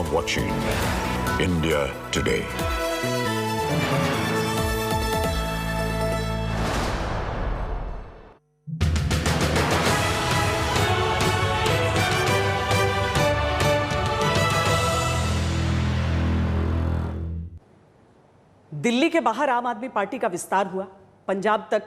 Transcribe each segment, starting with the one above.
watching India Today. Delhi के बाहर आम आदमी पार्टी का विस्तार हुआ, पंजाब तक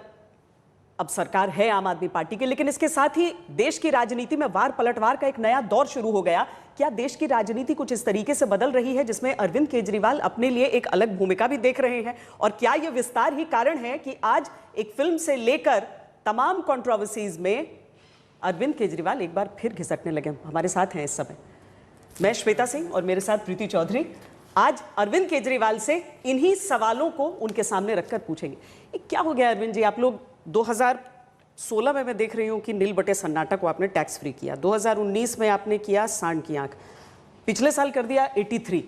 अब सरकार है आम आदमी पार्टी की, लेकिन इसके साथ ही देश की राजनीति में वार पलटवार का एक नया दौर शुरू हो गया। क्या देश की राजनीति कुछ इस तरीके से बदल रही है जिसमें अरविंद केजरीवाल अपने लिए एक अलग भूमिका भी देख रहे हैं? और क्या यह विस्तार ही कारण है कि आज एक फिल्म से लेकर तमाम कंट्रोवर्सीज में अरविंद केजरीवाल एक बार फिर घिसकने लगे? हमारे साथ हैं इस समय मैं श्वेता सिंह और मेरे साथ प्रीति चौधरी। आज अरविंद केजरीवाल से इन्हीं सवालों को उनके सामने रखकर पूछेंगे। क्या हो गया अरविंद जी? आप लोग 2016 में मैं देख रही हूं कि नील बटे सन्नाटा को आपने टैक्स फ्री किया, 2019 में आपने किया सांड की आंख, पिछले साल कर दिया 83,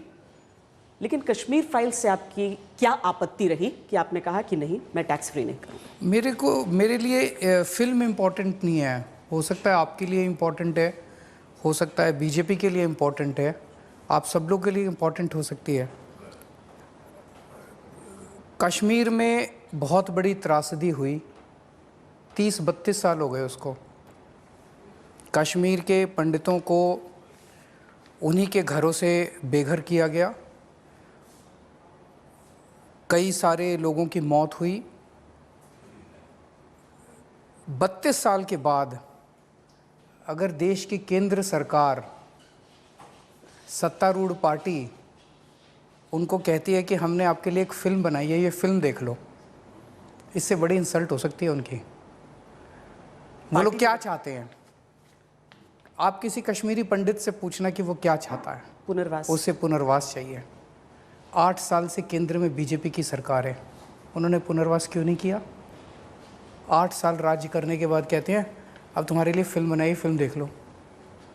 लेकिन कश्मीर फाइल्स से आपकी क्या आपत्ति रही कि आपने कहा कि नहीं मैं टैक्स फ्री नहीं करूँगा? मेरे लिए फिल्म इम्पोर्टेंट नहीं है। हो सकता है आपके लिए इम्पोर्टेंट है, हो सकता है बीजेपी के लिए इम्पोर्टेंट है, आप सब लोग के लिए इम्पोर्टेंट हो सकती है। कश्मीर में बहुत बड़ी त्रासदी हुई, 30-32 साल हो गए उसको। कश्मीर के पंडितों को उन्हीं के घरों से बेघर किया गया, कई सारे लोगों की मौत हुई। 32 साल के बाद अगर देश की केंद्र सरकार, सत्तारूढ़ पार्टी उनको कहती है कि हमने आपके लिए एक फ़िल्म बनाई है, ये फ़िल्म देख लो, इससे बड़ी इंसल्ट हो सकती है उनकी। वो लोग क्या चाहते हैं? आप किसी कश्मीरी पंडित से पूछना कि वो क्या चाहता है। पुनर्वास। उसे पुनर्वास चाहिए। 8 साल से केंद्र में बीजेपी की सरकार है, उन्होंने पुनर्वास क्यों नहीं किया? 8 साल राज्य करने के बाद कहते हैं अब तुम्हारे लिए फ़िल्म बनाई, फ़िल्म देख लो,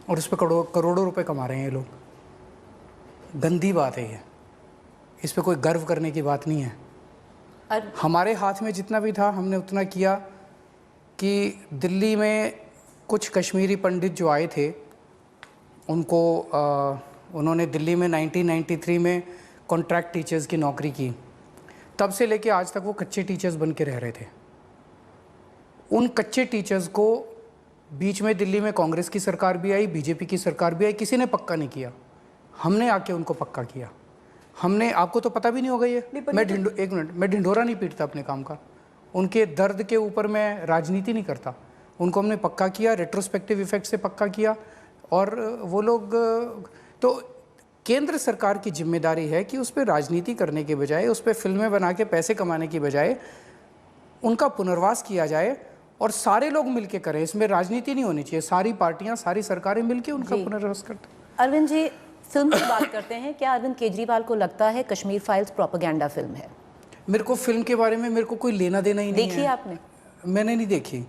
और उस पर करोड़ों रुपए कमा रहे हैं ये लोग। गंदी बात है ये, इस पे कोई गर्व करने की बात नहीं है। हमारे हाथ में जितना भी था हमने उतना किया कि दिल्ली में कुछ कश्मीरी पंडित जो आए थे उनको उन्होंने दिल्ली में 1993 में कॉन्ट्रैक्ट टीचर्स की नौकरी की। तब से लेके आज तक वो कच्चे टीचर्स बन के रह रहे थे। उन कच्चे टीचर्स को बीच में दिल्ली में कांग्रेस की सरकार भी आई, बीजेपी की सरकार भी आई, किसी ने पक्का नहीं किया। हमने आके उनको पक्का किया। हमने, आपको तो पता भी नहीं होगा ये, मैं ढिंढोरा नहीं पीटता अपने काम का, उनके दर्द के ऊपर मैं राजनीति नहीं करता। उनको हमने पक्का किया, रेट्रोस्पेक्टिव इफेक्ट से पक्का किया। और वो लोग, तो केंद्र सरकार की जिम्मेदारी है कि उस पर राजनीति करने के बजाय, उस पर फिल्में बना के पैसे कमाने की बजाय उनका पुनर्वास किया जाए और सारे लोग मिलके करें। इसमें राजनीति नहीं होनी चाहिए, सारी पार्टियां, सारी सरकारें मिलके उनका पुनर्वास करते। अरविंद जी, फिल्म की बात करते हैं, क्या अरविंद केजरीवाल को लगता है कश्मीर फाइल्स प्रोपेगेंडा फिल्म है? मेरे को फिल्म के बारे में मेरे को कोई लेना देना ही नहीं है। देखी आपने? मैंने नहीं देखी,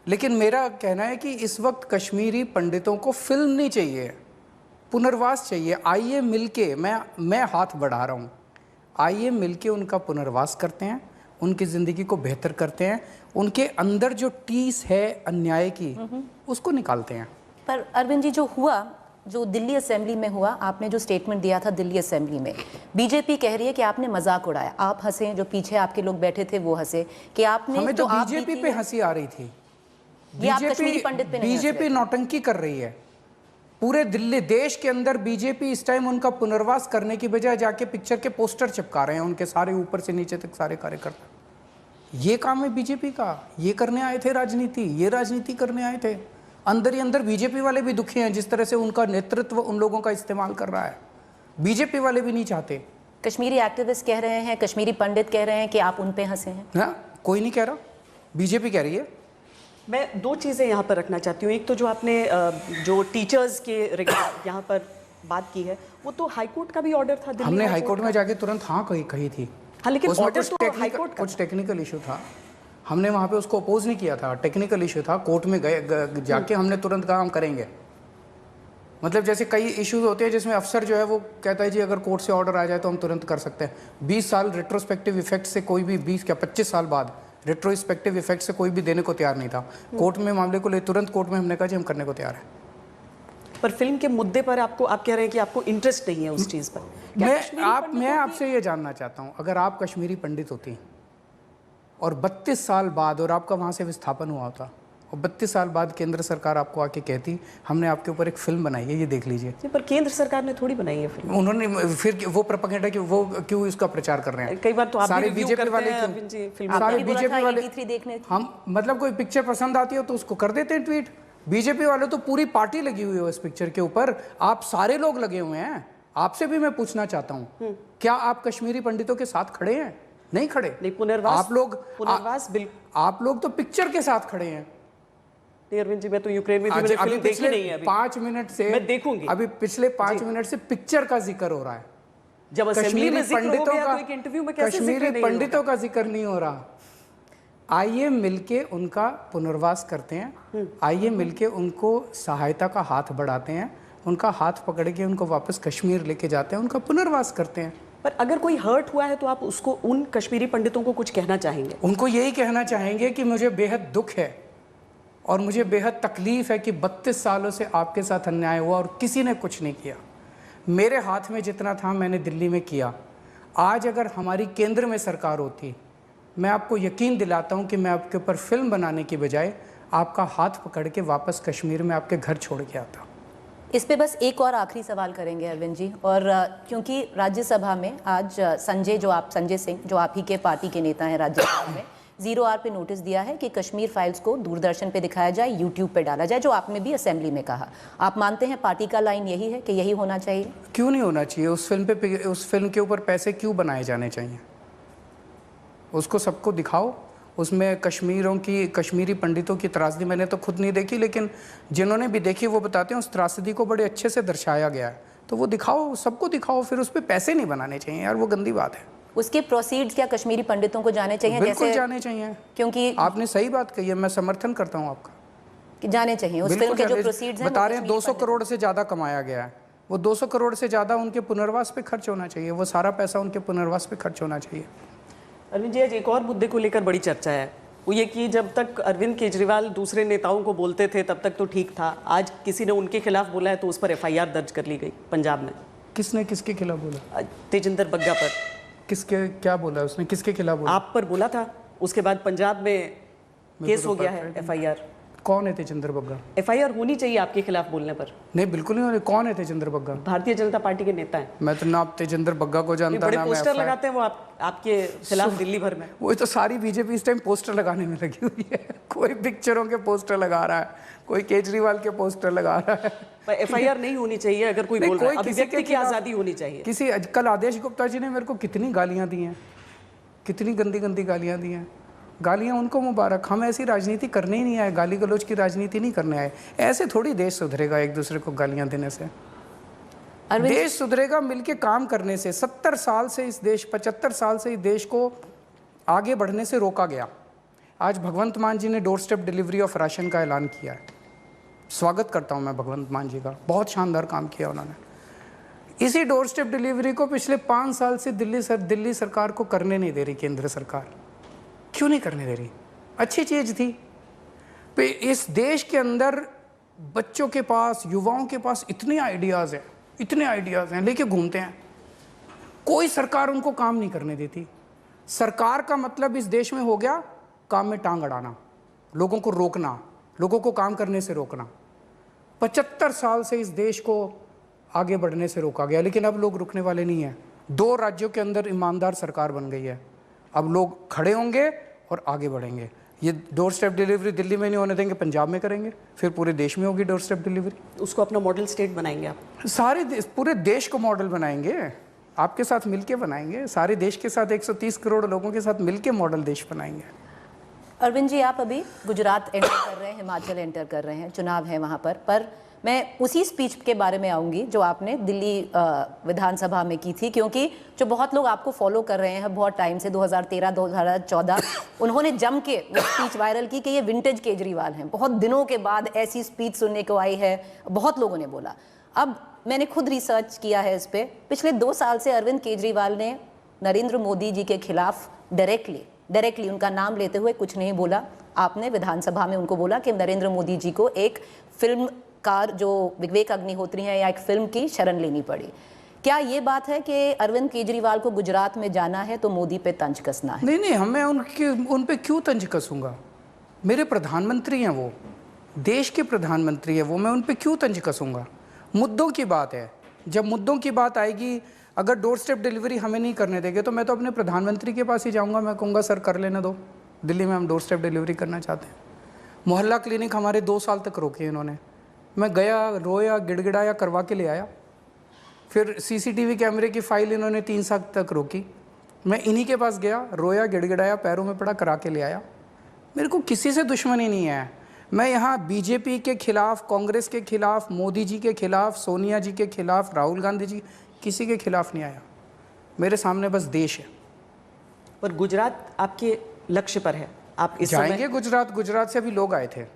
लेकिन मेरा कहना है कि इस वक्त कश्मीरी पंडितों को फिल्म नहीं चाहिए, पुनर्वास चाहिए। आइए मिलके, मैं हाथ बढ़ा रहा हूँ, आइए मिलके उनका पुनर्वास करते हैं, उनकी ज़िंदगी को बेहतर करते हैं, उनके अंदर जो टीस है अन्याय की उसको निकालते हैं। पर अरविंद जी, जो हुआ, जो दिल्ली असेंबली में हुआ, आपने जो स्टेटमेंट दिया था दिल्ली असेंबली में, बीजेपी कह रही है कि आपने मजाक उड़ाया, आप हंसे, जो पीछे आपके लोग बैठे थे वो हंसे, कि आपने, हमें तो बीजेपी पे हंसी आ रही थी। बीजेपी नौटंकी कर रही है पूरे दिल्ली देश के अंदर। बीजेपी इस टाइम उनका पुनर्वास करने की बजाय जाके पिक्चर के पोस्टर चिपका रहे हैं, उनके सारे ऊपर से नीचे तक सारे कार्यकर्ता। ये काम है बीजेपी का, ये करने आए थे राजनीति, ये राजनीति करने आए थे। अंदर ही अंदर बीजेपी वाले भी दुखी हैं जिस तरह से उनका नेतृत्व उन लोगों का इस्तेमाल कर रहा है। बीजेपी वाले भी नहीं चाहते। कश्मीरी एक्टिविस्ट कह रहे हैं, कश्मीरी पंडित कह रहे हैं कि आप उन पे हंसे हैं। हाँ, कोई नहीं कह रहा, बीजेपी कह रही है। मैं 2 चीज़ें यहाँ पर रखना चाहती हूँ। एक तो जो आपने जो टीचर्स के यहाँ पर बात की है, वो तो हाईकोर्ट का भी ऑर्डर था। हमने हाईकोर्ट में जाके तुरंत हाँ कही थी। हाँ, लेकिन ऑर्डर तो हाईकोर्ट का, कुछ टेक्निकल इशू था, हमने वहाँ पे उसको अपोज नहीं किया था। टेक्निकल इशू था, कोर्ट में गए जाके हमने तुरंत कहा हम करेंगे। मतलब जैसे कई इश्यूज होते हैं जिसमें अफसर जो है वो कहता है जी अगर कोर्ट से ऑर्डर आ जाए तो हम तुरंत कर सकते हैं। 20 साल रेट्रोस्पेक्टिव इफेक्ट से कोई भी 25 साल बाद रेट्रोस्पेक्टिव इफेक्ट से कोई भी देने को तैयार नहीं था। कोर्ट में मामले को ले तुरंत कोर्ट में हमने कहा जी हम करने को तैयार हैं। पर फिल्म के मुद्दे पर आप कह रहे हैं कि आपको इंटरेस्ट नहीं है उस चीज पर। मैं आपसे ये जानना चाहता हूं, अगर आप कश्मीरी पंडित होती और 32 साल बाद, और आपका वहां से विस्थापन हुआ होता, और 32 साल बाद केंद्र सरकार आपको आके कहती हमने आपके ऊपर एक फिल्म बनाई है, ये देख लीजिए। पर केंद्र सरकार ने थोड़ी बनाई है फिल्म। उन्होंने फिर वो प्रोपेगेंडा कि वो क्यों इसका प्रचार कर रहे हैं? कई बार तो आप सारे भी बीजेपी वाले सारे बीजेपी वाले हम मतलब कोई पिक्चर पसंद आती हो तो उसको कर देते हैं ट्वीट। बीजेपी वाले तो पूरी पार्टी लगी हुई है इस पिक्चर के ऊपर, आप सारे लोग लगे हुए हैं। आपसे भी मैं पूछना चाहता हूँ, क्या आप कश्मीरी पंडितों के साथ खड़े हैं? नहीं खड़े। नहीं, पुनर्वास आप लोग तो पिक्चर के साथ खड़े हैं। अरविंद जी, मैं तो यूक्रेन में मैंने फिल्म देखी नहीं है अभी। 5 मिनट से मैं देखूंगी। अभी पिछले 5 मिनट से पिक्चर का जिक्र हो रहा है। जब कश्मीरी पंडितों का एक इंटरव्यू में कैसे कश्मीरी पंडितों का जिक्र नहीं हो रहा। आइए मिलके उनका पुनर्वास करते हैं, आइए मिलके उनको सहायता का हाथ बढ़ाते हैं, उनका हाथ पकड़ के उनको वापस कश्मीर लेके जाते हैं, उनका पुनर्वास करते हैं। पर अगर कोई हर्ट हुआ है तो आप उसको, उन कश्मीरी पंडितों को कुछ कहना चाहेंगे? उनको यही कहना चाहेंगे कि मुझे बेहद दुख है और मुझे बेहद तकलीफ है कि 32 सालों से आपके साथ अन्याय हुआ और किसी ने कुछ नहीं किया। मेरे हाथ में जितना था मैंने दिल्ली में किया। आज अगर हमारी केंद्र में सरकार होती, मैं आपको यकीन दिलाता हूं कि मैं आपके ऊपर फिल्म बनाने की बजाय आपका हाथ पकड़ के वापस कश्मीर में आपके घर छोड़ के आता। इस पे बस एक और आखिरी सवाल करेंगे अरविंद जी, और क्योंकि राज्यसभा में आज संजय सिंह जो आप ही के पार्टी के नेता हैं राज्यसभा में, 0R पे नोटिस दिया है कि कश्मीर फाइल्स को दूरदर्शन पे दिखाया जाए, यूट्यूब पे डाला जाए, जो आपने भी असेंबली में कहा। आप मानते हैं पार्टी का लाइन यही है कि यही होना चाहिए? क्यों नहीं होना चाहिए? उस फिल्म के ऊपर पैसे क्यों बनाए जाने चाहिए? उसको सबको दिखाओ। उसमें कश्मीरी पंडितों की त्रासदी मैंने तो खुद नहीं देखी, लेकिन जिन्होंने भी देखी वो बताते हैं उस त्रासदी को बड़े अच्छे से दर्शाया गया है। तो वो दिखाओ, सबको दिखाओ, फिर उस पर पैसे नहीं बनाने चाहिए यार, वो गंदी बात है। उसके प्रोसीड्स क्या कश्मीरी पंडितों को जाने चाहिए? बिल्कुल जाने चाहिए, क्योंकि आपने सही बात कही है, मैं समर्थन करता हूँ आपका कि जाने चाहिए। उस फिल्म के जो प्रोसीड्स हैं बता रहे हैं 200 करोड़ से ज़्यादा कमाया गया है, वो 200 करोड़ से ज़्यादा उनके पुनर्वास पे खर्च होना चाहिए, वो सारा पैसा उनके पुनर्वास पे खर्च होना चाहिए। अरविंद जी, आज एक और मुद्दे को लेकर बड़ी चर्चा है, वो ये कि जब तक अरविंद केजरीवाल दूसरे नेताओं को बोलते थे तब तक तो ठीक था, आज किसी ने उनके खिलाफ बोला है तो उस पर FIR दर्ज कर ली गई पंजाब में। किसने किसके खिलाफ बोला? तेजिंदर बग्गा पर। किसके, क्या बोला उसने, किसके खिलाफ बोला? आप पर बोला था, उसके बाद पंजाब में केस हो गया है FIR। कौन है तेजिंदर बग्गा? FIR होनी चाहिए आपके खिलाफ बोलने पर। नहीं, बिल्कुल नहीं होनी। कौन है तेजिंदर बग्गा? भारतीय जनता पार्टी के नेता हैं। मैं तो ना तेजिंदर बग्गा को जानता, बड़े ना पोस्टर लगाते हैं वो आपके खिलाफ दिल्ली भर में। वो तो सारी बीजेपी इस टाइम पोस्टर लगाने में लगी हुई है। कोई पिक्चरों के पोस्टर लगा रहा है, कोई केजरीवाल के पोस्टर लगा रहा है। पर FIR नहीं होनी चाहिए अगर कोई बोल रहा है। अभिव्यक्ति की आज़ादी होनी चाहिए। कल आदेश गुप्ता जी ने मेरे को कितनी गालियां दी हैं, कितनी गंदी गंदी गालियां दी हैं। गालियां उनको मुबारक, हम ऐसी राजनीति करने ही नहीं आए, गाली गलौज की राजनीति नहीं करने आए। ऐसे थोड़ी देश सुधरेगा एक दूसरे को गालियां देने से। देश सुधरेगा मिलके काम करने से। 70 साल से इस देश, 75 साल से इस देश को आगे बढ़ने से रोका गया। आज भगवंत मान जी ने door step delivery of ration का ऐलान किया है। स्वागत करता हूं मैं भगवंत मान जी का, बहुत शानदार काम किया उन्होंने। इसी डोर स्टेप डिलीवरी को पिछले 5 साल से दिल्ली सरकार को करने नहीं दे रही केंद्र सरकार। क्यों नहीं करने दे रही? अच्छी चीज थी। इस देश के अंदर बच्चों के पास, युवाओं के पास इतने आइडियाज हैं, लेके घूमते हैं, कोई सरकार उनको काम नहीं करने देती। सरकार का मतलब इस देश में हो गया काम में टांग अड़ाना, लोगों को रोकना, लोगों को काम करने से रोकना। 75 साल से इस देश को आगे बढ़ने से रोका गया, लेकिन अब लोग रुकने वाले नहीं हैं। 2 राज्यों के अंदर ईमानदार सरकार बन गई है। अब लोग खड़े होंगे और आगे बढ़ेंगे। ये डोर स्टेप डिलीवरी दिल्ली में नहीं होने देंगे, पंजाब में करेंगे, फिर पूरे देश में होगी डोर स्टेप डिलीवरी। उसको अपना मॉडल स्टेट बनाएंगे आप? पूरे देश को मॉडल बनाएंगे, आपके साथ मिलके बनाएंगे, सारे देश के साथ 130 करोड़ लोगों के साथ मिलके मॉडल देश बनाएंगे। अरविंद जी, आप अभी गुजरात एंटर कर रहे हैं, हिमाचल एंटर कर रहे हैं, चुनाव है वहाँ पर मैं उसी स्पीच के बारे में आऊँगी जो आपने दिल्ली विधानसभा में की थी, क्योंकि जो बहुत लोग आपको फॉलो कर रहे हैं बहुत टाइम से, 2013 2014, उन्होंने जम के वो स्पीच वायरल की कि ये विंटेज केजरीवाल हैं। बहुत दिनों के बाद ऐसी स्पीच सुनने को आई है, बहुत लोगों ने बोला। अब मैंने खुद रिसर्च किया है इस पर। पिछले 2 साल से अरविंद केजरीवाल ने नरेंद्र मोदी जी के खिलाफ डायरेक्टली उनका नाम लेते हुए कुछ नहीं बोला। आपने विधानसभा में उनको बोला कि नरेंद्र मोदी जी को एक फिल्म कार जो विवेक अग्निहोत्री हैं या एक फिल्म की शरण लेनी पड़ी। क्या ये बात है कि अरविंद केजरीवाल को गुजरात में जाना है तो मोदी पे तंज कसना है? नहीं, हमें उन पे क्यों तंज कसूंगा? मेरे प्रधानमंत्री हैं, वो देश के प्रधानमंत्री हैं, वो मैं उन पे क्यों तंज कसूंगा? मुद्दों की बात है। जब मुद्दों की बात आएगी, अगर डोर स्टेप डिलीवरी हमें नहीं करने देंगे तो मैं तो अपने प्रधानमंत्री के पास ही जाऊंगा। मैं कहूँगा सर कर लेने दो, दिल्ली में हम डोर स्टेप डिलीवरी करना चाहते हैं। मोहल्ला क्लिनिक हमारे 2 साल तक रोके इन्होंने। मैं गया, रोया, गिड़गिड़ाया, करवा के ले आया। फिर सीसीटीवी कैमरे की फाइल इन्होंने 3 साल तक रोकी। मैं इन्हीं के पास गया, रोया, गिड़गिड़ाया, पैरों में पड़ा, करा के ले आया। मेरे को किसी से दुश्मनी नहीं है। मैं यहाँ बीजेपी के खिलाफ, कांग्रेस के खिलाफ, मोदी जी के खिलाफ, सोनिया जी के खिलाफ, राहुल गांधी जी, किसी के खिलाफ नहीं आया। मेरे सामने बस देश है। पर गुजरात आपके लक्ष्य पर है, आप इस जाएंगे समय... गुजरात से अभी लोग आए थे,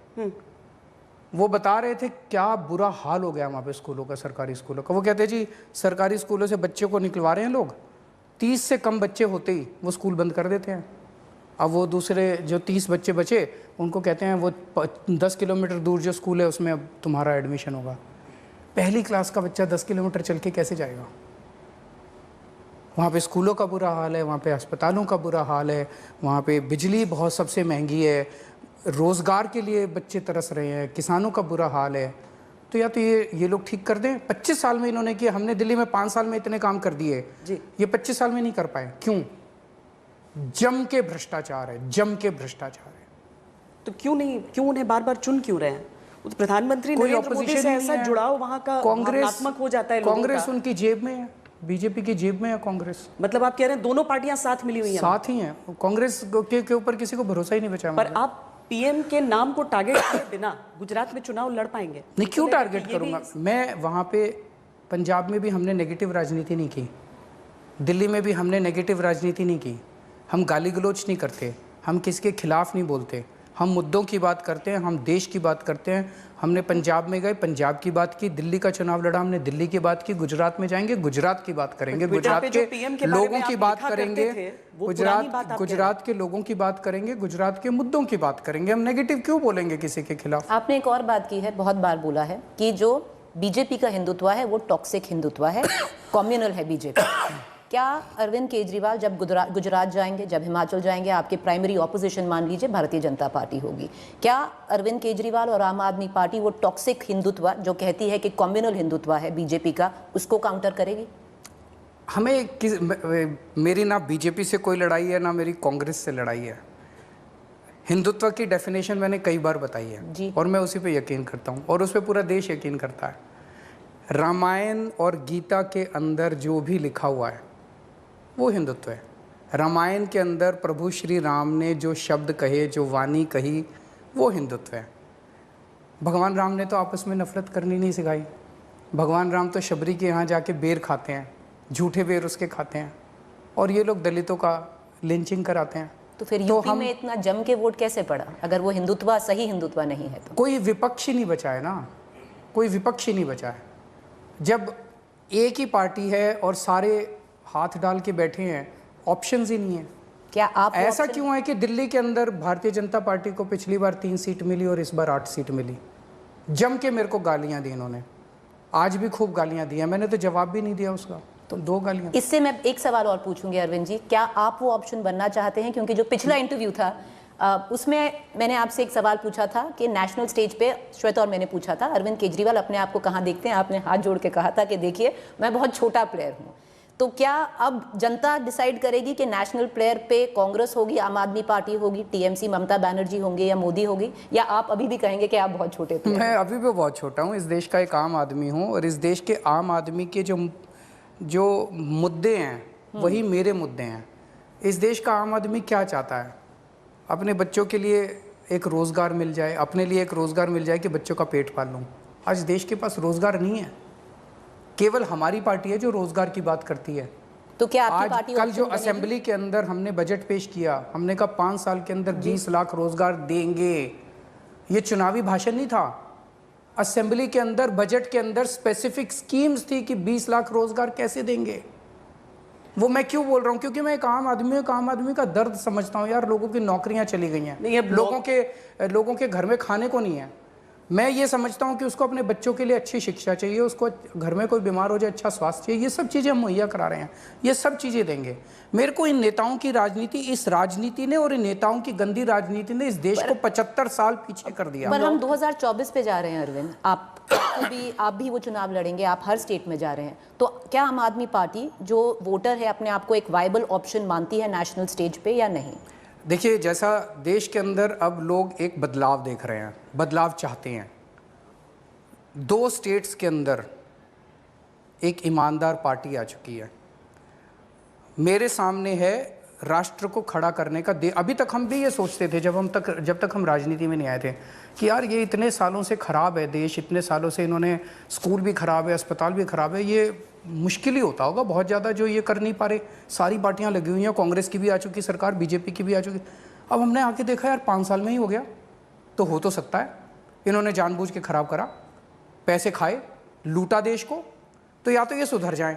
वो बता रहे थे क्या बुरा हाल हो गया वहाँ पे स्कूलों का, सरकारी स्कूलों का। वो कहते जी सरकारी स्कूलों से बच्चे को निकलवा रहे हैं लोग, 30 से कम बच्चे होते ही वो स्कूल बंद कर देते हैं। अब वो दूसरे जो 30 बच्चे बचे उनको कहते हैं वो 10 किलोमीटर दूर जो स्कूल है उसमें अब तुम्हारा एडमिशन होगा। पहली क्लास का बच्चा 10 किलोमीटर चल के कैसे जाएगा? वहाँ पे स्कूलों का बुरा हाल है, वहाँ पे अस्पतालों का बुरा हाल है, वहाँ पे बिजली बहुत सबसे महंगी है, रोज़गार के लिए बच्चे तरस रहे हैं, किसानों का बुरा हाल है। तो या तो ये लोग ठीक कर दें। 25 साल में इन्होंने किया, हमने दिल्ली में 5 साल में इतने काम कर दिए जी, ये 25 साल में नहीं कर पाए। क्यों? जम के भ्रष्टाचार है, जम के भ्रष्टाचार है। तो क्यों उन्हें बार बार चुन क्यों रहे हैं? उस प्रधानमंत्री कोई नरेंद्र मोदी से ऐसा जुड़ाव वहाँ का भावनात्मक हो जाता है लोगों कांग्रेस का। उनकी जेब में है, बीजेपी की जेब में है कांग्रेस। मतलब आप कह रहे हैं दोनों पार्टियां साथ मिली हुई हैं? साथ ही हैं। कांग्रेस के ऊपर किसी को भरोसा ही नहीं बचा। पर आप पीएम के नाम को टारगेट किए बिना गुजरात में चुनाव लड़ पाएंगे? नहीं, क्यों टारगेट करूंगा मैं? वहाँ पे पंजाब में भी हमने नेगेटिव राजनीति नहीं की, दिल्ली में भी हमने नेगेटिव राजनीति नहीं की। हम गाली गलौज नहीं करते, हम किसके खिलाफ नहीं बोलते, हम मुद्दों की बात करते हैं, हम देश की बात करते हैं। हमने पंजाब में गए, पंजाब की बात की, दिल्ली का चुनाव लड़ा, हमने दिल्ली की बात की। गुजरात में जाएंगे, गुजरात की बात करेंगे, गुजरात के लोगों की बात करेंगे, गुजरात के लोगों की बात करेंगे, गुजरात के मुद्दों की बात करेंगे। हम नेगेटिव क्यों बोलेंगे किसी के खिलाफ? आपने एक और बात की है, बहुत बार बोला है कि जो बीजेपी का हिंदुत्व है वो टॉक्सिक हिंदुत्व है, कम्युनल है बीजेपी। क्या अरविंद केजरीवाल जब गुजरात जाएंगे, जब हिमाचल जाएंगे, आपके प्राइमरी ऑपोजिशन मान लीजिए भारतीय जनता पार्टी होगी, क्या अरविंद केजरीवाल और आम आदमी पार्टी वो टॉक्सिक हिंदुत्व जो कहती है कि कम्युनल हिंदुत्व है बीजेपी का, उसको काउंटर करेगी? मेरी ना बीजेपी से कोई लड़ाई है, ना मेरी कांग्रेस से लड़ाई है। हिंदुत्व की डेफिनेशन मैंने कई बार बताई है जी। और मैं उसी पे यकीन करता हूँ और उस पर पूरा देश यकीन करता है। रामायण और गीता के अंदर जो भी लिखा हुआ है वो हिंदुत्व है। रामायण के अंदर प्रभु श्री राम ने जो शब्द कहे, जो वाणी कही, वो हिंदुत्व है। भगवान राम ने तो आपस में नफरत करनी नहीं सिखाई। भगवान राम तो शबरी के यहाँ जाके बेर खाते हैं, झूठे बेर उसके खाते हैं, और ये लोग दलितों का लिंचिंग कराते हैं। तो फिर यूपी में इतना जम के वोट कैसे पड़ा अगर वो हिंदुत्व सही हिंदुत्व नहीं है तो? कोई विपक्ष ही नहीं बचा है ना, कोई विपक्ष ही नहीं बचा है। जब एक ही पार्टी है और सारे हाथ डाल के बैठे हैं, ऑप्शंस ही नहीं है। क्या आप ऐसा क्यों है कि दिल्ली के अंदर भारतीय जनता पार्टी को पिछली बार 3 सीट मिली और इस बार 8 सीट मिली? जम के मेरे को गालियां दी इन्होंने, आज भी खूब गालियां दी हैं, मैंने तो जवाब भी नहीं दिया उसका, तो 2 गालियां। इससे मैं एक सवाल और पूछूंगी अरविंद जी, क्या आप वो ऑप्शन बनना चाहते हैं? क्योंकि जो पिछला इंटरव्यू था उसमें मैंने आपसे एक सवाल पूछा था कि नेशनल स्टेज पे श्वेता और मैंने पूछा था अरविंद केजरीवाल अपने आप को कहाँ देखते हैं, आपने हाथ जोड़ के कहा था कि देखिए मैं बहुत छोटा प्लेयर हूँ। तो क्या अब जनता डिसाइड करेगी कि नेशनल प्लेयर पे कांग्रेस होगी, आम आदमी पार्टी होगी, टीएमसी ममता बनर्जी होंगे या मोदी होगी, या आप अभी भी कहेंगे कि आप बहुत छोटे प्लेयर? मैं अभी भी बहुत छोटा हूँ, इस देश का एक आम आदमी हूँ और इस देश के आम आदमी के जो मुद्दे हैं वही मेरे मुद्दे हैं। इस देश का आम आदमी क्या चाहता है? अपने बच्चों के लिए एक रोज़गार मिल जाए, अपने लिए एक रोज़गार मिल जाए कि बच्चों का पेट पाल लूँ। आज देश के पास रोज़गार नहीं है, केवल हमारी पार्टी है जो रोज़गार की बात करती है। तो क्या आपकी आज पार्टी कल जो असेंबली के अंदर हमने बजट पेश किया, हमने कहा 5 साल के अंदर 20 लाख रोज़गार देंगे। ये चुनावी भाषण नहीं था, असेंबली के अंदर बजट के अंदर स्पेसिफिक स्कीम्स थी कि 20 लाख रोज़गार कैसे देंगे। वो मैं क्यों बोल रहा हूँ? क्योंकि मैं एक आम आदमी का दर्द समझता हूँ यार। लोगों की नौकरियां चली गई हैं, लोगों के घर में खाने को नहीं है, मैं ये समझता हूँ कि उसको अपने बच्चों के लिए अच्छी शिक्षा चाहिए, उसको घर में कोई बीमार हो जाए अच्छा स्वास्थ्य चाहिए, ये सब चीज़ें हम मुहैया करा रहे हैं, ये सब चीज़ें देंगे। मेरे को इन नेताओं की राजनीति, इस राजनीति ने और इन नेताओं की गंदी राजनीति ने इस देश को 75 साल पीछे कर दिया। पर हम 2024 पे जा रहे हैं अरविंद, आप भी वो चुनाव लड़ेंगे, आप हर स्टेट में जा रहे हैं, तो क्या आम आदमी पार्टी जो वोटर है अपने आप को एक वायबल ऑप्शन मानती है नेशनल स्टेज पे या नहीं? देखिए, जैसा देश के अंदर अब लोग एक बदलाव देख रहे हैं, बदलाव चाहते हैं। 2 स्टेट्स के अंदर एक ईमानदार पार्टी आ चुकी है। मेरे सामने है राष्ट्र को खड़ा करने का। अभी तक हम भी ये सोचते थे जब तक हम राजनीति में नहीं आए थे कि यार ये इतने सालों से ख़राब है देश, इतने सालों से इन्होंने स्कूल भी ख़राब है, अस्पताल भी ख़राब है, ये मुश्किल ही होता होगा बहुत ज़्यादा जो ये कर नहीं पा रहे। सारी पार्टियां लगी हुई हैं, कांग्रेस की भी आ चुकी सरकार, बीजेपी की भी आ चुकी। अब हमने आके देखा यार 5 साल में ही हो गया, तो हो तो सकता है इन्होंने जानबूझ के ख़राब करा, पैसे खाए, लूटा देश को, तो या तो ये सुधर जाएं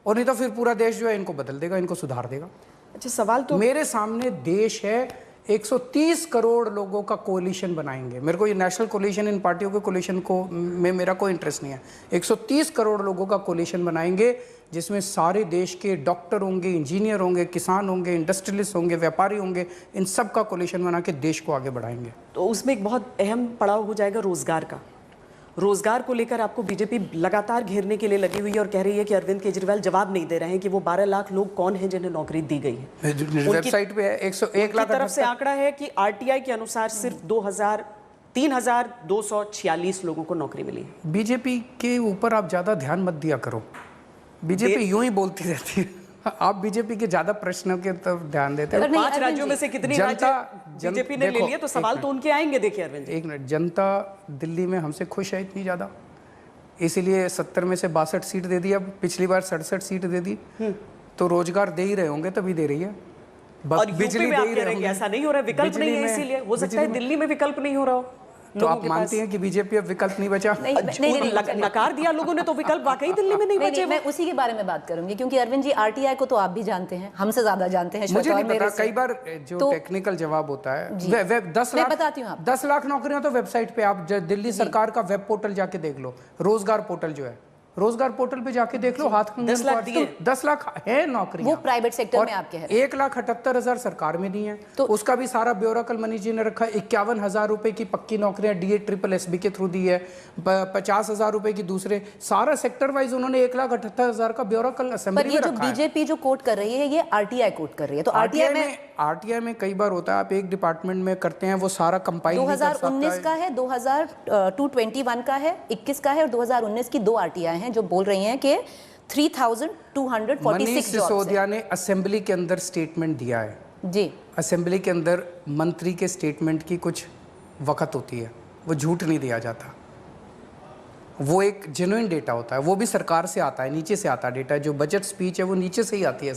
और नहीं तो फिर पूरा देश जो है इनको बदल देगा, इनको सुधार देगा। अच्छा, सवाल तो मेरे सामने देश है, 130 करोड़ लोगों का कोलिशन बनाएंगे। मेरे को ये नेशनल कोलिशन, इन पार्टियों के कोलिशन को में मेरा कोई इंटरेस्ट नहीं है। 130 करोड़ लोगों का कोलिशन बनाएंगे जिसमें सारे देश के डॉक्टर होंगे, इंजीनियर होंगे, किसान होंगे, इंडस्ट्रियलिस्ट होंगे, व्यापारी होंगे, इन सब का कोलिशन बना के देश को आगे बढ़ाएंगे। तो उसमें एक बहुत अहम पड़ाव हो जाएगा रोजगार का। रोजगार को लेकर आपको बीजेपी लगातार घेरने के लिए लगी हुई है और कह रही है कि अरविंद केजरीवाल जवाब नहीं दे रहे हैं कि वो 12 लाख लोग कौन हैं जिन्हें नौकरी दी गई है। वेबसाइट पे है 101 लाख तरफ से आंकड़ा है कि आरटीआई के अनुसार सिर्फ 3,246 लोगों को नौकरी मिली है। बीजेपी के ऊपर आप ज़्यादा ध्यान मत दिया करो, बीजेपी यूं ही बोलती रहती है। आप बीजेपी के ज्यादा प्रश्नों के तरफ ध्यान देते हैं। 5 राज्यों में से कितनी राज्य बीजेपी ने ले लिए, तो सवाल तो उनके आएंगे। देखिए अरविंद जी, एक मिनट, जनता दिल्ली में हमसे खुश है इतनी ज़्यादा, इसीलिए 70 में से 62 सीट दे दी, अब पिछली बार 67 सीट दे दी, तो रोजगार दे ही रहे होंगे तभी दे रही है। और बिजली दे ही रहे होंगे, ऐसा नहीं हो रहा है, विकल्प नहीं है, इसीलिए हो सकता है दिल्ली में विकल्प नहीं हो रहा हो। तो आप मानती हैं कि बीजेपी अब विकल्प नहीं बचा? नहीं, नकार दिया लोगों ने, तो विकल्प वाकई दिल्ली में नहीं बचे। मैं उसी के बारे में बात करूंगी, क्योंकि अरविंद जी आरटीआई को तो आप भी जानते हैं, हमसे ज्यादा जानते हैं। मुझे नहीं पता, कई बार जो टेक्निकल जवाब होता है, 10 लाख नौकरियां तो वेबसाइट पे आप दिल्ली सरकार का वेब पोर्टल जाके देख लो, रोजगार पोर्टल जो है, रोजगार पोर्टल पे जाके देख लो, हाथ 10 लाख है नौकरियां, वो प्राइवेट सेक्टर में आप कह रहे हैं। 1,78,000 सरकार में दी है, तो उसका भी सारा ब्यौरा कल मनीष जी ने रखा। 51,000 रुपए की पक्की नौकरियां DA-SSB के थ्रू दी है, 50,000 रुपए की दूसरे, सारा सेक्टर वाइज उन्होंने 1,78,000 का ब्यौरा कल असेंबली में रखा है। बीजेपी जो कोट कर रही है ये आरटीआई कोट कर रही है, तो आरटीआई में कई बार होता है, आप एक डिपार्टमेंट में करते हैं, वो सारा कंपाइल 2019 का है, 2021 का है, 21 का है, और 2019 की 2 आरटीआई हैं जो बोल रही हैं कि 3,246 मनीष सिसोदिया ने असेंबली के अंदर स्टेटमेंट दिया है जी। असेंबली के अंदर मंत्री के स्टेटमेंट की कुछ वक्त होती है, वो झूठ नहीं दिया जाता, वो एक जेन्युइन डेटा होता है, वो भी सरकार से आता है, नीचे से आता है डेटा। जो बजट स्पीच है वो नीचे से ही आती है,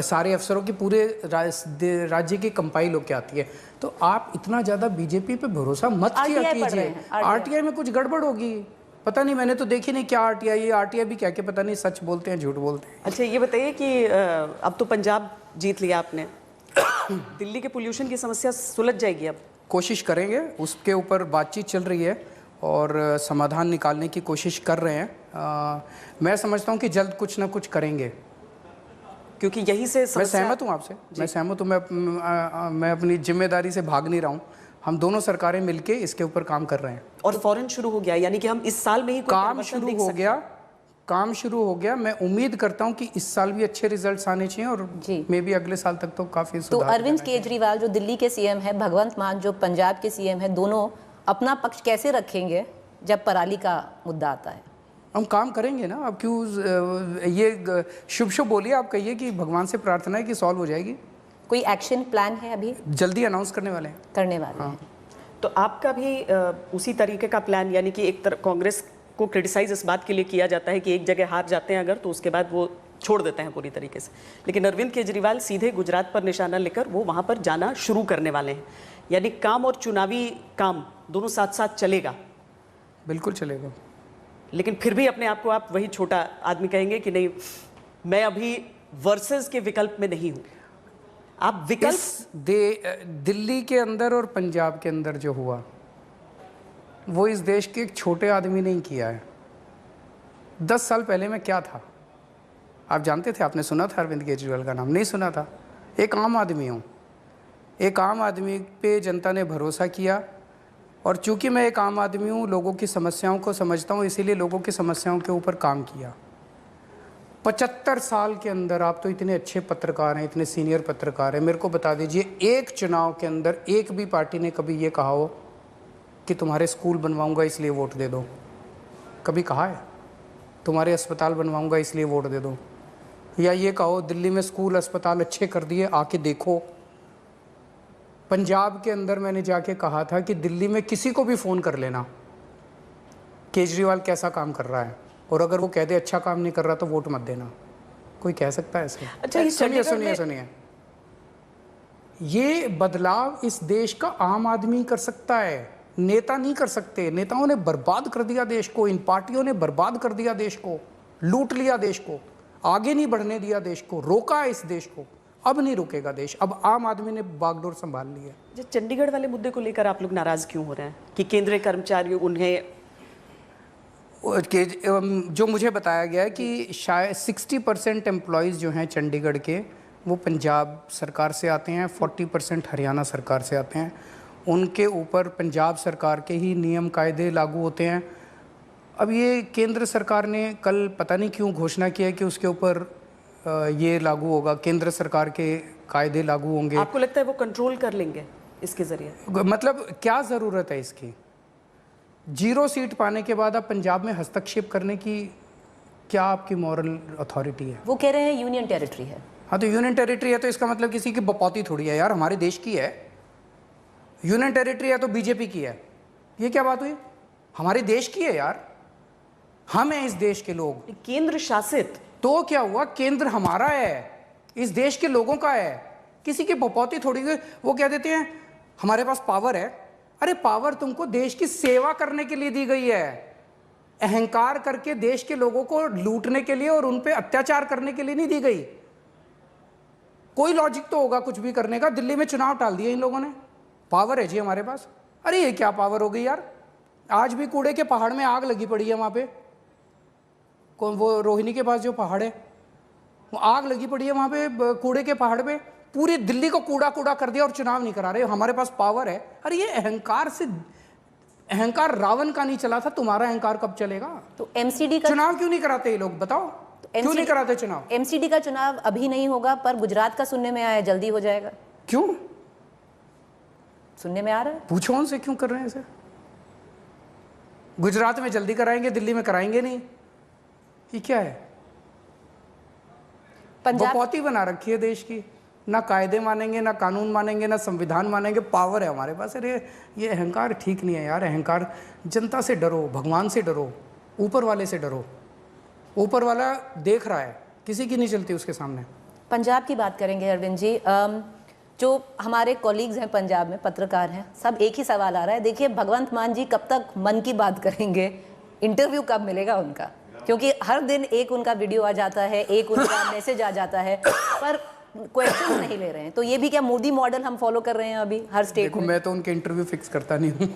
सारे अफसरों की पूरे राज्य की कंपाइल होके आती है। तो आप इतना ज़्यादा बीजेपी पे भरोसा मत किया कीजिए। आरटीआई में कुछ गड़बड़ होगी, पता नहीं, मैंने तो देखी नहीं क्या आरटीआई भी क्या पता नहीं सच बोलते हैं झूठ बोलते हैं। अच्छा, ये बताइए कि अब तो पंजाब जीत लिया आपने, दिल्ली के पोल्यूशन की समस्या सुलझ जाएगी? अब कोशिश करेंगे, उसके ऊपर बातचीत चल रही है और समाधान निकालने की कोशिश कर रहे हैं। मैं समझता हूँ कि जल्द कुछ ना कुछ करेंगे, क्योंकि यही से मैं सहमत हूँ आपसे, मैं सहमत हूँ, मैं अपनी जिम्मेदारी से भाग नहीं रहा हूँ। हम दोनों सरकारें मिलके इसके ऊपर काम कर रहे हैं और फौरन शुरू हो गया, यानी कि हम इस साल में ही काम शुरू हो गया। मैं उम्मीद करता हूं कि इस साल भी अच्छे रिजल्ट्स आने चाहिए और मे भी अगले साल तक तो काफी सुधार। तो अरविंद केजरीवाल जो दिल्ली के सीएम है, भगवंत मान जो पंजाब के सीएम है, दोनों अपना पक्ष कैसे रखेंगे जब पराली का मुद्दा आता है? हम काम करेंगे ना। अब क्यों ये शुभ बोलिए, आप कहिए कि भगवान से प्रार्थना है कि सॉल्व हो जाएगी। कोई एक्शन प्लान है अभी? जल्दी अनाउंस करने वाले हैं। तो आपका भी उसी तरीके का प्लान, यानी कि एक तरफ कांग्रेस को क्रिटिसाइज इस बात के लिए किया जाता है कि एक जगह हार जाते हैं अगर, तो उसके बाद वो छोड़ देते हैं पूरी तरीके से, लेकिन अरविंद केजरीवाल सीधे गुजरात पर निशाना लेकर वो वहाँ पर जाना शुरू करने वाले हैं, यानी काम और चुनावी काम दोनों साथ साथ चलेगा? बिल्कुल चलेगा। लेकिन फिर भी अपने आप को आप वही छोटा आदमी कहेंगे कि नहीं, मैं अभी वर्सेस के विकल्प में नहीं हूँ? आप विकल्प दिल्ली के अंदर और पंजाब के अंदर जो हुआ, वो इस देश के एक छोटे आदमी ने ही किया है। 10 साल पहले मैं क्या था आप जानते थे? आपने सुना था अरविंद केजरीवाल का नाम? नहीं सुना था। एक आम आदमी हूँ। एक आम आदमी पे जनता ने भरोसा किया, और चूंकि मैं एक आम आदमी हूँ, लोगों की समस्याओं को समझता हूँ, इसीलिए लोगों की समस्याओं के ऊपर काम किया। 75 साल के अंदर, आप तो इतने अच्छे पत्रकार हैं, इतने सीनियर पत्रकार हैं, मेरे को बता दीजिए एक चुनाव के अंदर एक भी पार्टी ने कभी ये कहा हो कि तुम्हारे स्कूल बनवाऊंगा इसलिए वोट दे दो? कभी कहा है? तुम्हारे अस्पताल बनवाऊंगा इसलिए वोट दे दो? या ये कहो दिल्ली में स्कूल अस्पताल अच्छे कर दिए, आके देखो। पंजाब के अंदर मैंने जाके कहा था कि दिल्ली में किसी को भी फ़ोन कर लेना, केजरीवाल कैसा काम कर रहा है, और अगर वो कह दे अच्छा काम नहीं कर रहा तो वोट मत देना। कोई कह सकता है ऐसे? अच्छा, ये सुनिए चंडीगढ़ सुनिए में- सुनिए, ये बदलाव इस देश का आम आदमी कर सकता है, नेता नहीं कर सकते। नेताओं ने बर्बाद कर दिया देश को, इन पार्टियों ने बर्बाद कर दिया देश को, लूट लिया देश को, आगे नहीं बढ़ने दिया देश को, रोका है इस देश को। अब नहीं रुकेगा देश, अब आम आदमी ने बागडोर संभाल ली है। जो चंडीगढ़ वाले मुद्दे को लेकर आप लोग नाराज क्यों हो रहे हैं कि केंद्रीय कर्मचारी उन्हें जो मुझे बताया गया है कि शायद 60% एम्प्लॉयज़ जो हैं चंडीगढ़ के, वो पंजाब सरकार से आते हैं, 40% हरियाणा सरकार से आते हैं। उनके ऊपर पंजाब सरकार के ही नियम कायदे लागू होते हैं। अब ये केंद्र सरकार ने कल पता नहीं क्यों घोषणा किया है कि उसके ऊपर ये लागू होगा, केंद्र सरकार के कायदे लागू होंगे। आपको लगता है वो कंट्रोल कर लेंगे इसके जरिए? मतलब क्या ज़रूरत है इसकी? 0 सीट पाने के बाद अब पंजाब में हस्तक्षेप करने की क्या आपकी मॉरल अथॉरिटी है? वो कह रहे हैं यूनियन टेरिटरी है। हाँ, तो यूनियन टेरिटरी है तो इसका मतलब किसी की बपौती थोड़ी है यार, हमारे देश की है। यूनियन टेरिटरी है तो बीजेपी की है, ये क्या बात हुई? हमारे देश की है यार, हम हैं इस देश के लोग। केंद्र शासित तो क्या हुआ? केंद्र हमारा है, इस देश के लोगों का है, किसी की बपौती थोड़ी। वो कह देते हैं हमारे पास पावर है। अरे पावर तुमको देश की सेवा करने के लिए दी गई है, अहंकार करके देश के लोगों को लूटने के लिए और उन पे अत्याचार करने के लिए नहीं दी गई। कोई लॉजिक तो होगा कुछ भी करने का। दिल्ली में चुनाव टाल दिए इन लोगों ने, पावर है जी हमारे पास। अरे ये क्या पावर हो गई यार? आज भी कूड़े के पहाड़ में आग लगी पड़ी है वहां पे, कौन वो रोहिणी के पास जो पहाड़ है, वो आग लगी पड़ी है वहां पे कूड़े के पहाड़ पे। पूरी दिल्ली को कूड़ा कूड़ा कर दिया और चुनाव नहीं करा रहे, हमारे पास पावर है। अरे ये अहंकार से, अहंकार रावण का नहीं चला था, तुम्हारा अहंकार कब चलेगा? तो एमसीडी का चुनाव क्यों नहीं कराते ये लोग, बताओ? क्यों नहीं कराते चुनाव? एमसीडी का चुनाव अभी नहीं होगा, पर गुजरात का सुनने में आया जल्दी हो जाएगा। क्यों? सुनने में आ रहा है। पूछो उनसे क्यों कर रहे हैं ऐसे। गुजरात में जल्दी कराएंगे, दिल्ली में कराएंगे नहीं, ये क्या है? पंजाब बपौती बना रखी है देश की, ना कायदे मानेंगे, ना कानून मानेंगे, ना संविधान मानेंगे। पावर है हमारे पास। अरे ये अहंकार ठीक नहीं है यार। अहंकार, जनता से डरो, भगवान से डरो, ऊपर वाले से डरो। ऊपर वाला देख रहा है, किसी की नहीं चलती उसके सामने। पंजाब की बात करेंगे अरविंद जी। जो हमारे कॉलीग्स हैं पंजाब में, पत्रकार हैं, सब एक ही सवाल आ रहा है। देखिए, भगवंत मान जी कब तक मन की बात करेंगे, इंटरव्यू कब मिलेगा उनका? क्योंकि हर दिन एक उनका वीडियो आ जाता है, एक उनका मैसेज आ जाता है, पर क्वेश्चन नहीं ले रहे हैं। तो ये भी क्या मोदी मॉडल हम फॉलो कर रहे हैं अभी हर स्टेट में? मैं तो उनके इंटरव्यू फिक्स करता नहीं हूँ।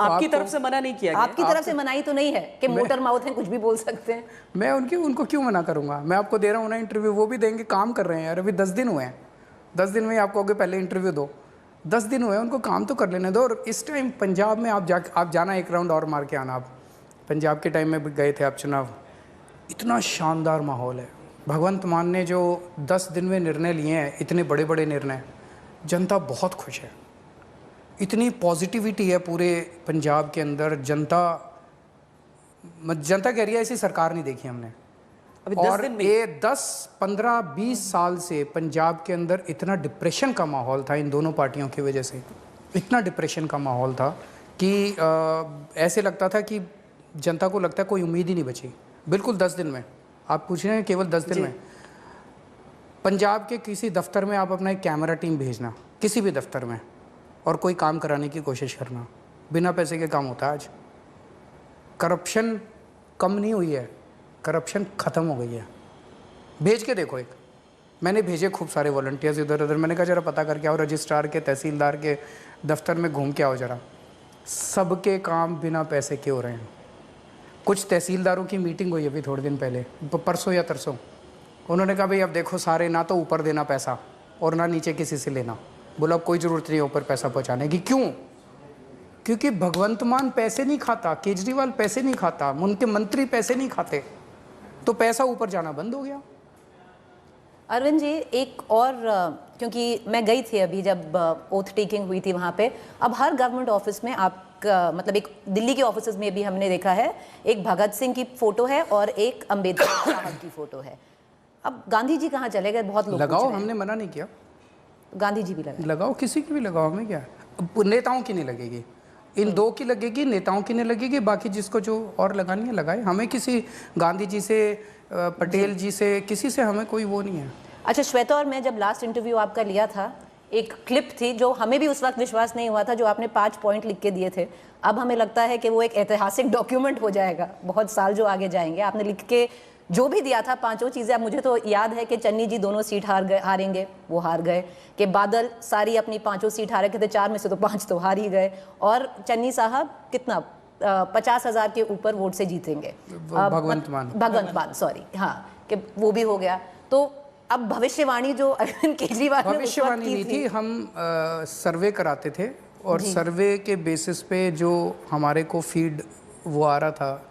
आपकी तरफ से मना नहीं किया गया? आपकी तरफ से मनाही तो नहीं है कि मोटर माउथ है, कुछ भी बोल सकते हैं? मैं उनको क्यों मना करूंगा? मैं आपको दे रहा हूँ ना इंटरव्यू, वो भी देंगे, काम कर रहे हैं यार। अभी 10 दिन हुए हैं, 10 दिन में ही आपको पहले इंटरव्यू दो। 10 दिन हुए हैं, उनको काम तो कर लेने दो। और इस टाइम पंजाब में आप जाना, एक राउंड और मार के आना। आप पंजाब के टाइम में भी गए थे आप चुनाव, इतना शानदार माहौल है। भगवंत मान ने जो 10 दिन में निर्णय लिए हैं, इतने बड़े बड़े निर्णय, जनता बहुत खुश है। इतनी पॉजिटिविटी है पूरे पंजाब के अंदर। जनता कह रही है ऐसी सरकार नहीं देखी हमने। अभी 10 और दिन में ये 10, 15, 20 साल से पंजाब के अंदर इतना डिप्रेशन का माहौल था इन दोनों पार्टियों की वजह से। इतना डिप्रेशन का माहौल था कि ऐसे लगता था कि जनता को लगता है कोई उम्मीद ही नहीं बची। बिल्कुल 10 दिन में, आप पूछ रहे हैं केवल 10 दिन में। पंजाब के किसी दफ्तर में आप अपना एक कैमरा टीम भेजना, किसी भी दफ्तर में, और कोई काम कराने की कोशिश करना। बिना पैसे के काम होता है आज। करप्शन कम नहीं हुई है, करप्शन ख़त्म हो गई है। भेज के देखो। एक मैंने भेजे खूब सारे वॉलंटियर्स इधर उधर, मैंने कहा जरा पता करके आओ, रजिस्ट्रार के, तहसीलदार के दफ्तर में घूम के आओ जरा। सबके काम बिना पैसे के हो रहे हैं। कुछ तहसीलदारों की मीटिंग हुई अभी थोड़े दिन पहले, परसों या तरसों। उन्होंने कहा भाई अब देखो सारे ना तो ऊपर देना पैसा और ना नीचे किसी से लेना। बोला अब कोई ज़रूरत नहीं है ऊपर पैसा पहुंचाने की। क्यों? क्योंकि भगवंत मान पैसे नहीं खाता, केजरीवाल पैसे नहीं खाता, उनके मंत्री पैसे नहीं खाते, तो पैसा ऊपर जाना बंद हो गया। अरविंद जी, एक और क्योंकि मैं गई थी अभी जब ओथ टेकिंग हुई थी वहाँ पे, अब हर गवर्नमेंट ऑफिस में आपका मतलब एक दिल्ली के ऑफिस में भी हमने देखा है, एक भगत सिंह की फोटो है और एक अम्बेडकर साहब की फोटो है। अब गांधी जी कहाँ चले गए? बहुत लोग लगाओ, हमने मना नहीं किया, गांधी जी भी लगाओ, किसी की भी लगाओ, हमें क्या। नेताओं की नहीं लगेगी, इन दो की लगेगी, नेताओं की नहीं लगेगी, बाकी जिसको जो और लगानी है लगाए। हमें किसी गांधी जी से, पटेल जी से, किसी से हमें कोई वो नहीं है। अच्छा श्वेता, और मैं जब लास्ट इंटरव्यू आपका लिया था, एक क्लिप थी जो हमें भी उस वक्त विश्वास नहीं हुआ था, जो आपने 5 पॉइंट लिख के दिए थे। अब हमें लगता है कि वो एक ऐतिहासिक डॉक्यूमेंट हो जाएगा, बहुत साल जो आगे जाएंगे। आपने लिख के जो भी दिया था 5 चीज़ें, अब मुझे तो याद है कि चन्नी जी दोनों सीट हारेंगे, वो हार गए, कि बादल सारी अपनी 5 सीट हारे थे, 4 में से तो 5 तो हार ही गए, और चन्नी साहब कितना 50,000 के ऊपर वोट से जीतेंगे, भगवंत मान, सॉरी, हाँ, कि वो भी हो गया। तो अब भविष्यवाणी जो अरविंद केजरीवाल ने भविष्यवाणी नहीं थी, हम सर्वे कराते थे और सर्वे के बेसिस पे जो हमारे को फीड वो आ रहा था,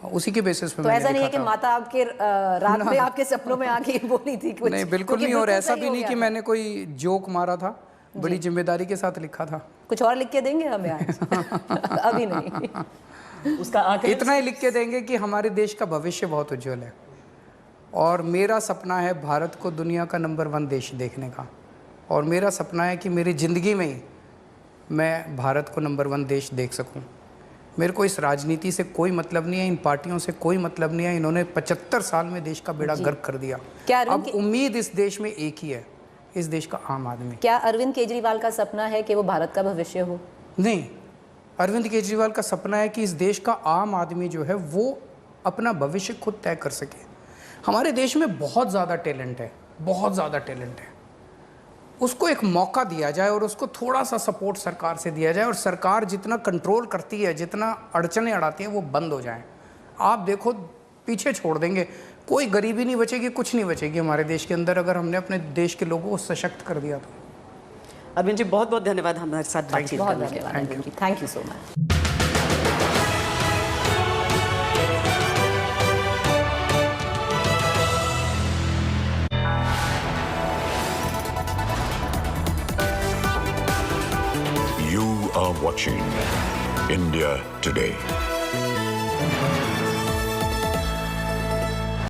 उसी के बेसिस पे। तो ऐसा नहीं है कि माता आपके रात में आपके सपनों में आके बोली थी कुछ? नहीं, बिल्कुल नहीं। और ऐसा भी नहीं कि मैंने कोई जोक मारा था, बड़ी जिम्मेदारी के साथ लिखा था। कुछ और लिख के देंगे हमें आज? अभी नहीं, उसका इतना ही लिख के देंगे कि हमारे देश का भविष्य बहुत उज्जवल है और मेरा सपना है भारत को दुनिया का नंबर 1 देश देखने का, और मेरा सपना है कि मेरी ज़िंदगी में ही मैं भारत को नंबर 1 देश देख सकूं। मेरे को इस राजनीति से कोई मतलब नहीं है, इन पार्टियों से कोई मतलब नहीं है। इन्होंने 75 साल में देश का बेड़ा गर्क कर दिया। अब उम्मीद इस देश में एक ही है, इस देश का आम आदमी। क्या अरविंद केजरीवाल का सपना है कि वो भारत का भविष्य हो? नहीं, अरविंद केजरीवाल का सपना है कि इस देश का आम आदमी जो है वो अपना भविष्य खुद तय कर सके। हमारे देश में बहुत ज़्यादा टैलेंट है, बहुत ज़्यादा टैलेंट है। उसको एक मौका दिया जाए और उसको थोड़ा सा सपोर्ट सरकार से दिया जाए, और सरकार जितना कंट्रोल करती है, जितना अड़चने अड़ाती है, वो बंद हो जाए। आप देखो पीछे छोड़ देंगे, कोई गरीबी नहीं बचेगी, कुछ नहीं बचेगी हमारे देश के अंदर, अगर हमने अपने देश के लोगों को सशक्त कर दिया तो। अरविंद जी बहुत बहुत धन्यवाद हमारे साथ बातचीत करने के लिए। Thank you so much. You are watching India Today.